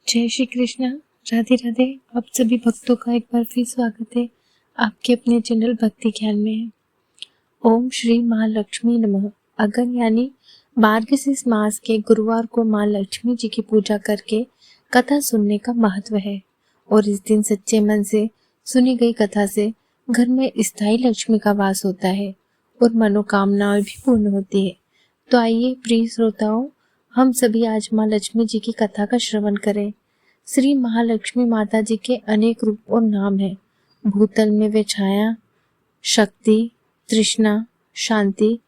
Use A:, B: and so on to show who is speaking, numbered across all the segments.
A: जय श्री कृष्णा। राधे राधे। आप सभी भक्तों का एक बार फिर स्वागत है आपके अपने चैनल भक्ति ज्ञान में। ओम श्री महालक्ष्मी नमः। अगन यानी मार्गशीर्ष मास के गुरुवार को माँ लक्ष्मी जी की पूजा करके कथा सुनने का महत्व है और इस दिन सच्चे मन से सुनी गई कथा से घर में स्थायी लक्ष्मी का वास होता है और मनोकामनाएं भी पूर्ण होती है। तो आइए प्रिय श्रोताओं, हम सभी आज माँ लक्ष्मी जी की कथा का श्रवण करें। श्री महालक्ष्मी माता जी के अनेक रूप और नाम हैं। भूतल में वे छाया, शक्ति, तृष्णा, शांति,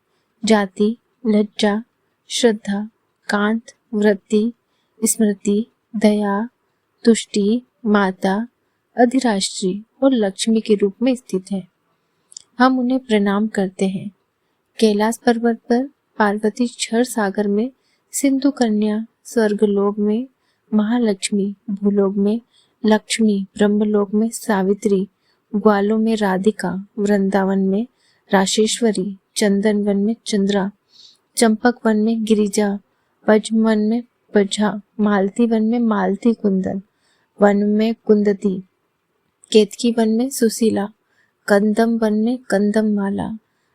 A: जाति, लज्जा, श्रद्धा, कांत, वृत्ति, स्मृति, दया, तुष्टि, माता, अधिराष्ट्री और लक्ष्मी के रूप में स्थित है। हम उन्हें प्रणाम करते हैं। कैलाश पर्वत पर पार्वती क्षर सागर में सिंधु कन्या, स्वर्गलोक में महालक्ष्मी, भूलोक में लक्ष्मी, ब्रह्मलोक में सावित्री, ग्वालों में राधिका, वृंदावन में राशेश्वरी, चंदन वन में चंद्रा, चंपक वन में गिरिजा, पद्म वन में पजा, मालती वन में मालती कुंदन वन में कुंदती, केतकी वन में सुशीला, कंदम वन में कंदम माला,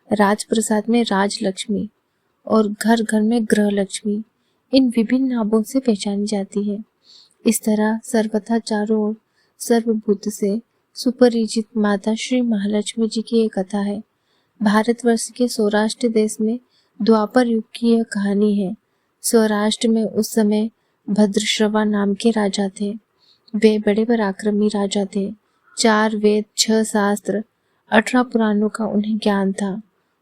A: राजप्रसाद में राजलक्ष्मी और घर घर में गृह लक्ष्मी इन विभिन्न नामों से पहचानी जाती है। इस तरह सर्वथा चारों ओर सर्वभूत से सुपरिचित माता श्री महालक्ष्मी जी की एक कथा है। भारतवर्ष के सौराष्ट्र देश में द्वापर युग की यह कहानी है। सौराष्ट्र में उस समय भद्रश्रवा नाम के राजा थे। वे बड़े पराक्रमी राजा थे। 4 वेद, 6 शास्त्र, 18 पुराणों का उन्हें ज्ञान था।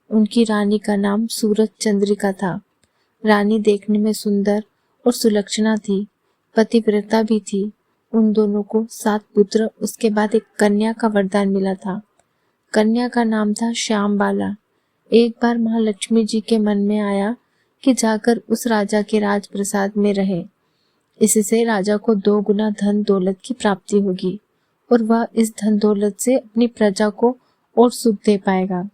A: उनकी रानी का नाम सूरज चंद्रिका था। रानी देखने में सुंदर और सुलक्षणा थी, पतिव्रता भी थी। उन दोनों को 7 पुत्र, उसके बाद एक कन्या का वरदान मिला था। कन्या का नाम था श्यामबाला। एक बार महालक्ष्मी जी के मन में आया कि जाकर उस राजा के राजप्रसाद में रहे। इससे राजा को 2 गुना धन दौलत की प्राप्ति होगी और वह इस धन दौलत से अपनी प्रजा को और सुख दे पाएगा।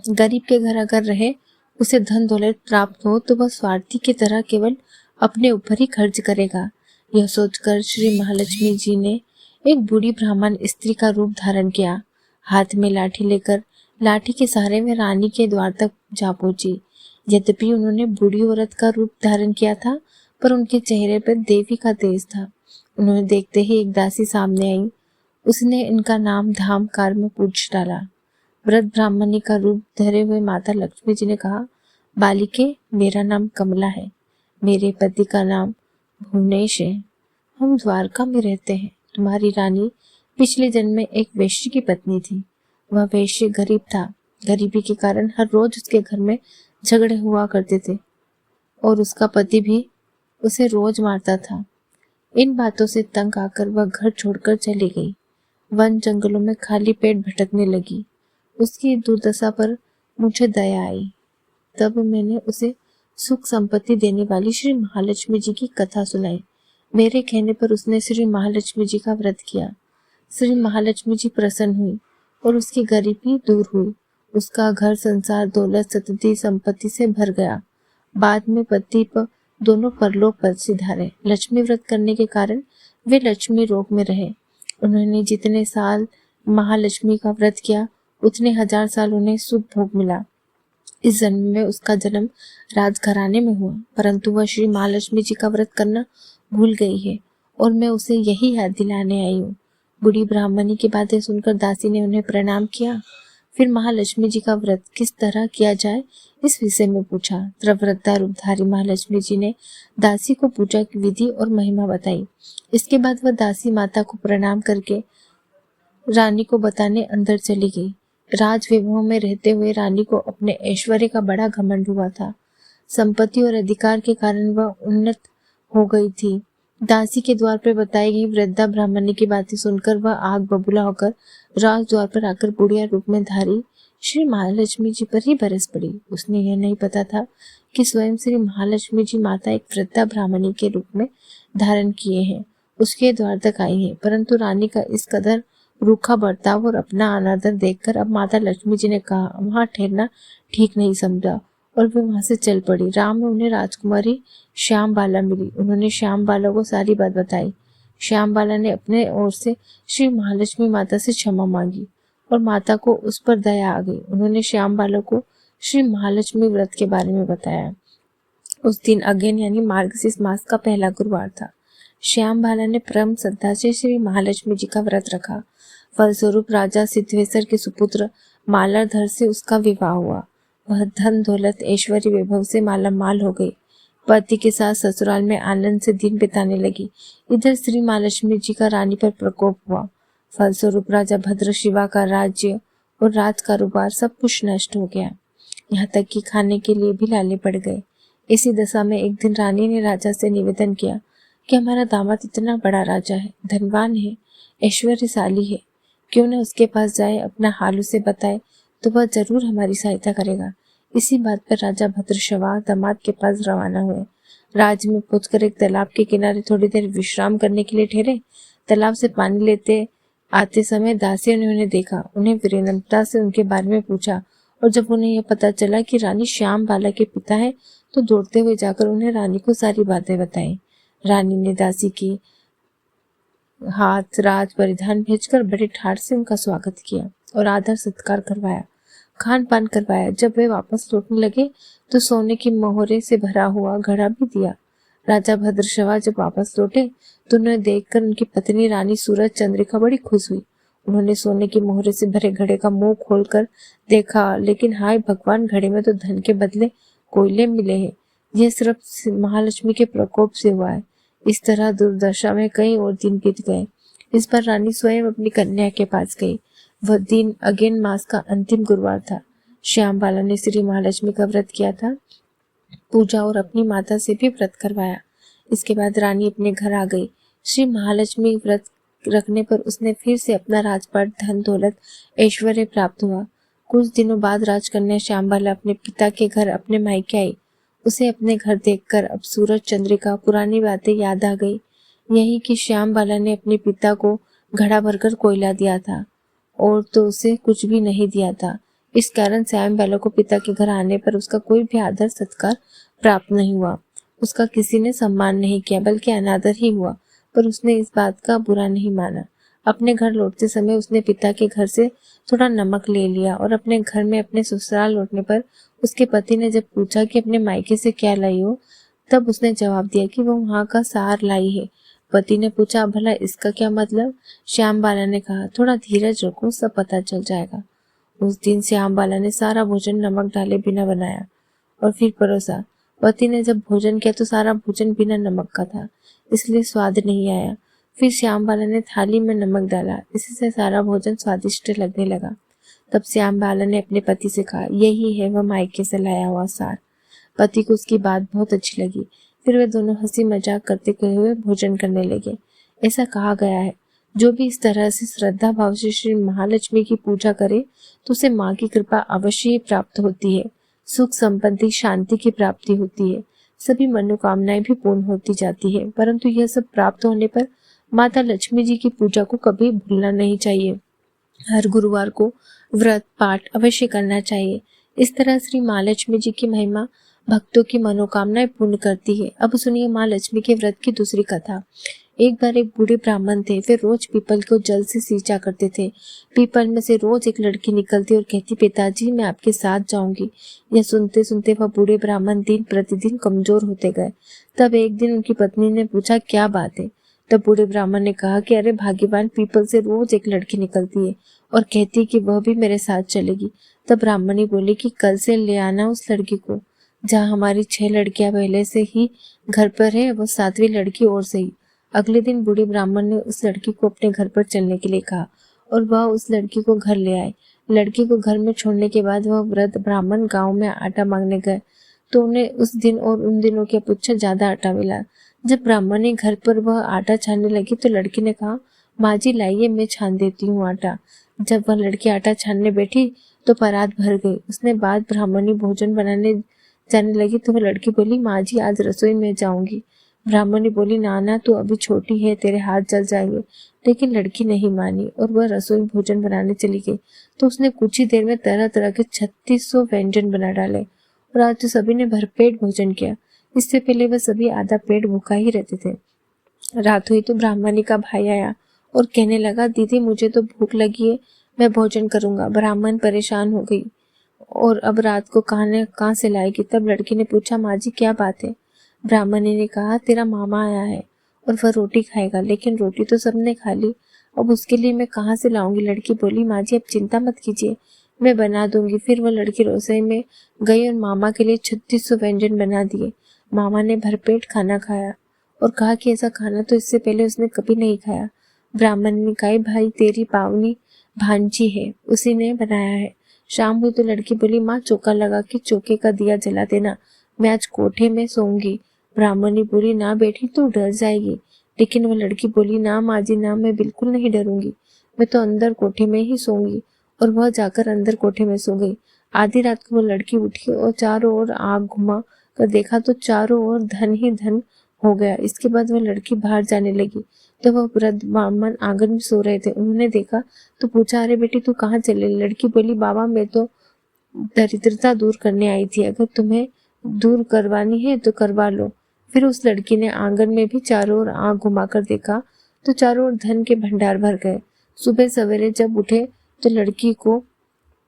A: गरीब के घर अगर रहे, उसे धन दौलत प्राप्त हो तो वह स्वार्थी की तरह केवल अपने ऊपर ही खर्च करेगा। यह सोचकर श्री महालक्ष्मी जी ने एक बूढ़ी ब्राह्मण स्त्री का रूप धारण किया। हाथ में लाठी लेकर लाठी के सहारे में रानी के द्वार तक जा पहुंची। यद्यपि उन्होंने बूढ़ी औरत का रूप धारण किया था, पर उनके चेहरे पर देवी का तेज था। उन्होंने देखते ही एक दासी सामने आई। उसने इनका नाम धाम कार में पूछ डाला। वृद्ध ब्राह्मणी का रूप धरे हुए माता लक्ष्मी जी ने कहा, बालिके, मेरा नाम कमला है। मेरे पति का नाम भुवनेश है। हम द्वारका में रहते हैं। तुम्हारी रानी पिछले जन्म में एक वैश्य की पत्नी थी। वह वैश्य गरीब था। गरीबी के कारण हर रोज उसके घर में झगड़े हुआ करते थे और उसका पति भी उसे रोज मारता था। इन बातों से तंग आकर वह घर छोड़कर चली गई। वन जंगलों में खाली पेट भटकने लगी। उसकी दुर्दशा पर मुझे दया आई। तब मैंने उसे सुख संपत्ति देने वाली श्री महालक्ष्मी जी की कथा सुनाई। मेरे कहने पर उसने श्री महालक्ष्मी जी का व्रत किया। श्री महालक्ष्मी जी प्रसन्न हुई और उसकी गरीबी दूर हुई। उसका घर संसार दौलत सतती संपत्ति से भर गया। बाद में पति पर दोनों परलोक पद सिधारे। लक्ष्मी व्रत करने के कारण वे लक्ष्मी रोग में रहे। उन्होंने जितने साल महालक्ष्मी का व्रत किया, उतने 1000 साल उन्हें सुख भोग मिला। इस जन्म में उसका जन्म राजघराने में हुआ, परंतु वह श्री महालक्ष्मी जी का व्रत करना भूल गई है और मैं उसे यही याद दिलाने आई हूँ। बूढ़ी ब्राह्मणी की बातें सुनकर दासी ने उन्हें प्रणाम किया। फिर महालक्ष्मी जी का व्रत किस तरह किया जाए इस विषय में पूछा। तब वृद्धा रूपधारी महालक्ष्मी जी ने दासी को पूजा की विधि और महिमा बताई। इसके बाद वह दासी माता को प्रणाम करके रानी को बताने अंदर चली गई। राज वैभव में रहते हुए रानी को अपने ऐश्वर्य का बड़ा घमंड हुआ था। संपत्ति और अधिकार के कारण वह उन्नत हो गई थी। दासी के द्वार पर बताई गई वृद्धा ब्राह्मणी की बातें सुनकर वह आग बबूला होकर राज द्वार पर आकर बुढ़िया रूप में धारी श्री महालक्ष्मी जी पर ही बरस पड़ी। उसने यह नहीं पता था कि स्वयं श्री महालक्ष्मी जी माता एक वृद्धा ब्राह्मणी के रूप में धारण किए हैं उसके द्वार तक आई है। परंतु रानी का इस कदर रूखा बर्ताव और अपना अनादर देखकर अब माता लक्ष्मी जी ने कहा, वहां ठहरना ठीक नहीं समझा और वे वहां से चल पड़ी। राम में उन्हें राजकुमारी श्याम बाला मिली। उन्होंने श्याम बाला को सारी बात बताई। श्याम बाला ने अपने ओर से श्री महालक्ष्मी माता से क्षमा मांगी और माता को उस पर दया आ गई। उन्होंने श्याम बाला को श्री महालक्ष्मी व्रत के बारे में बताया। उस दिन अगेन यानी मार्गशीर्ष मास का पहला गुरुवार था। श्याम बाला ने परम श्रद्धा से श्री महालक्ष्मी जी का व्रत रखा। फलस्वरूप राजा सिद्धेश्वर के सुपुत्र मालाधर से उसका विवाह हुआ। वह धन दौलत ऐश्वर्य वैभव से मालामाल हो गई। पति के साथ ससुराल में आनंद से दिन बिताने लगी। इधर श्री महालक्ष्मी जी का रानी पर प्रकोप हुआ। फलस्वरूप राजा भद्र शिवा का राज्य और राज कारोबार सब कुछ नष्ट हो गया। यहाँ तक कि खाने के लिए भी लाले पड़ गए। इसी दशा में एक दिन रानी ने राजा से निवेदन किया कि हमारा दामाद इतना बड़ा राजा है, धनवान है, ऐश्वर्यशाली है, क्यों न उसके पास जाए, अपना हाल उसे बताए तो वह जरूर हमारी सहायता करेगा। इसी बात पर राजा भद्रशवा दामाद के पास रवाना हुए। राज्य में पहुंचकर एक तालाब के किनारे थोड़ी देर विश्राम करने के लिए ठहरे। तालाब से पानी लेते आते समय दासियों ने उन्हें देखा। उन्हें विनम्रता से उनके बारे में पूछा और जब उन्हें यह पता चला कि रानी श्याम बाला के पिता है तो दौड़ते हुए जाकर उन्हें रानी को सारी बातें बताई। रानी ने दासी की हाथ राज परिधान भेजकर बड़े ठाट से उनका स्वागत किया और आदर सत्कार करवाया, खान पान करवाया। जब वे वापस लौटने लगे तो सोने की मोहरे से भरा हुआ घड़ा भी दिया। राजा भद्रशवा जब वापस लौटे तो उन्हें देखकर उनकी पत्नी रानी सूरज चंद्रिका बड़ी खुश हुई। उन्होंने सोने की मोहरे से भरे घड़े का मुंह खोलकर देखा, लेकिन हाय भगवान, घड़े में तो धन के बदले कोयले मिले हैं। यह सिर्फ महालक्ष्मी के प्रकोप से हुआ है। इस तरह दुर्दशा में कई और दिन बीत गए। इस पर रानी स्वयं अपनी कन्या के पास गई। वह दिन अगेन मास का अंतिम गुरुवार था। श्याम बाला ने श्री महालक्ष्मी का व्रत किया था, पूजा और अपनी माता से भी व्रत करवाया। इसके बाद रानी अपने घर आ गई। श्री महालक्ष्मी व्रत रखने पर उसने फिर से अपना राजपाट, धन दौलत, ऐश्वर्य प्राप्त हुआ। कुछ दिनों बाद राजकन्या श्याम बाला अपने पिता के घर अपने मायके आई। उसे अपने घर देखकर अब सूरज चंद्रिका पुरानी बातें याद आ गई। यही कि श्याम बाला ने अपने पिता को घड़ा भरकर कोयला दिया था और तो उसे कुछ भी नहीं दिया था। इस कारण श्याम बाला को पिता के घर आने पर उसका कोई भी आदर सत्कार प्राप्त नहीं हुआ। उसका किसी ने सम्मान नहीं किया, बल्कि अनादर ही हुआ। पर उसने इस बात का बुरा नहीं माना। अपने घर लौटते समय उसने पिता के घर से थोड़ा नमक ले लिया और अपने घर में अपने ससुराल लौटने पर उसके पति ने जब पूछा कि अपने मायके से क्या लाई हो, तब उसने जवाब दिया कि वो वहाँ का सार लाई है। पति ने पूछा, भला इसका क्या मतलब? श्याम बाला ने कहा, थोड़ा धीरज रखो, सब पता चल जाएगा। उस दिन श्याम बाला ने सारा भोजन नमक डाले बिना बनाया और फिर परोसा। पति ने जब भोजन किया तो सारा भोजन बिना नमक का था, इसलिए स्वाद नहीं आया। फिर श्याम बाला ने थाली में नमक डाला, इससे सारा भोजन स्वादिष्ट लगने लगा। तब श्याम बाला ने अपने पति से कहा, यही है वह मायके से लाया हुआ सार। पति को उसकी बात बहुत अच्छी लगी। फिर वे दोनों हंसी मजाक करते हुए भोजन करने लगे। ऐसा कहा गया है, जो भी इस तरह से श्रद्धा भाव से श्री महालक्ष्मी की पूजा करे तो उसे माँ की कृपा अवश्य ही प्राप्त होती है। सुख संपत्ति शांति की प्राप्ति होती है, सभी मनोकामनाएं भी पूर्ण होती जाती है। परंतु यह सब प्राप्त होने पर माता लक्ष्मी जी की पूजा को कभी भूलना नहीं चाहिए। हर गुरुवार को व्रत पाठ अवश्य करना चाहिए। इस तरह श्री माँ लक्ष्मी जी की महिमा भक्तों की मनोकामनाएं पूर्ण करती है। अब सुनिए माँ लक्ष्मी के व्रत की दूसरी कथा। एक बार एक बूढ़े ब्राह्मण थे। वे रोज पीपल को जल से सींचा करते थे। पीपल में से रोज एक लड़की निकलती और कहती, पिताजी मैं आपके साथ जाऊंगी। यह सुनते सुनते वह बूढ़े ब्राह्मण दिन प्रतिदिन कमजोर होते गए। तब एक दिन उनकी पत्नी ने पूछा, क्या बात है? तब बूढ़े ब्राह्मण ने कहा कि अरे भाग्यवान, पीपल से रोज एक लड़की निकलती है और कहती कि वह भी मेरे साथ चलेगी। तब ब्राह्मणी बोली कि कल से ले आना उस लड़की को। जहाँ हमारी 6 लड़कियां पहले से ही घर पर है, वह 7वीं लड़की और सही। अगले दिन बूढ़े ब्राह्मण ने उस लड़की को अपने घर पर चलने के लिए कहा और वह उस लड़की को घर ले आए। लड़की को घर में छोड़ने के बाद वह वृद्ध ब्राह्मण गांव में आटा मांगने गए तो उन्हें उस दिन और उन दिनों की अपेक्षा ज्यादा आटा मिला। जब ब्राह्मणी घर पर वह आटा छानने लगी तो लड़की ने कहा, माँ जी लाइए, मैं छान देती हूँ आटा। जब वह लड़की आटा छानने बैठी तो परात भर गई। उसने बाद ब्राह्मणी भोजन बनाने जाने लगी तो वह लड़की बोली, माँ जी आज रसोई में जाऊंगी। ब्राह्मणी बोली, नाना तू अभी छोटी है, तेरे हाथ जल जाएंगे। लेकिन लड़की नहीं मानी और वह रसोई भोजन बनाने चली गई। तो उसने कुछ ही देर में तरह तरह के 3600 व्यंजन बना डाले और आज तो सभी ने भरपेट भोजन किया। इससे पहले वह सभी आधा पेट भूखा ही रहते थे। रात हुई तो ब्राह्मणी का भाई आया और कहने लगा, दीदी मुझे तो भूख लगी है, मैं भोजन करूंगा। ब्राह्मण परेशान हो गई और अब रात को कहाँ से लाएगी। तब लड़की ने पूछा, माँ जी क्या बात है। ब्राह्मणी ने कहा, तेरा मामा आया है और वह रोटी खाएगा, लेकिन रोटी तो सबने खा ली, अब उसके लिए मैं कहाँ से लाऊंगी। लड़की बोली, माँ जी अब चिंता मत कीजिए, मैं बना दूंगी। फिर वह लड़की रसोई में गई और मामा के लिए 3600 व्यंजन बना दिए। मामा ने भरपेट खाना खाया और कहा कि ऐसा खाना तो इससे पहले उसने कभी नहीं खाया। ब्राह्मण ने कहा, भाई तेरी पावनी भांजी है, उसी ने बनाया है। शाम हुई तो लड़की बोली, माँ चौका लगा के चौके का दिया जला देना, मैं आज कोठे में सोऊंगी। ब्राह्मणी बोली, ना बेटी तू डर जाएगी। लेकिन वह लड़की बोली, ना माँ जी ना, मैं बिल्कुल नहीं डरूंगी, मैं तो अंदर कोठे में ही सोऊंगी। और वह जाकर अंदर कोठे में सो गई। आधी रात को वो लड़की उठी और चारों ओर आग घुमा कर देखा तो चारों ओर धन ही धन हो गया। इसके बाद वह लड़की बाहर जाने लगी तो वह वृद्ध ब्राह्मण आंगन में सो रहे थे। उन्होंने देखा तो पूछा, अरे बेटी तू कहाँ चले। लड़की बोली, बाबा मैं तो दरिद्रता दूर करने आई थी, अगर तुम्हें दूर करवानी है तो करवा लो। फिर उस लड़की ने आंगन में भी चारों ओर आंख घुमाकर देखा तो चारों ओर धन के भंडार भर गए। सुबह सवेरे जब उठे तो लड़की को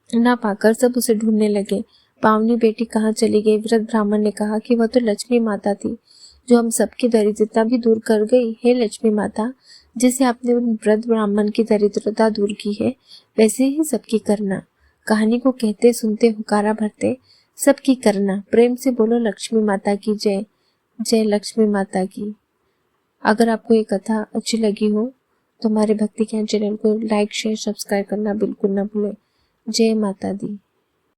A: ना पाकर सब उसे ढूंढने लगे। पावनी बेटी कहाँ चली गई। वृद्ध ब्राह्मण ने कहा कि वह तो लक्ष्मी माता थी, जो हम सबकी दरिद्रता भी दूर कर गई। हे लक्ष्मी माता, जैसे आपने उन वृद्ध ब्राह्मण की दरिद्रता दूर की है, वैसे ही सबकी करना। कहानी को कहते सुनते हुकारा भरते सबकी करना। प्रेम से बोलो, लक्ष्मी माता की जय। जय लक्ष्मी माता की। अगर आपको ये कथा अच्छी लगी हो तो हमारे भक्ति ज्ञान चैनल को लाइक शेयर सब्सक्राइब करना बिल्कुल ना भूलें। जय माता दी।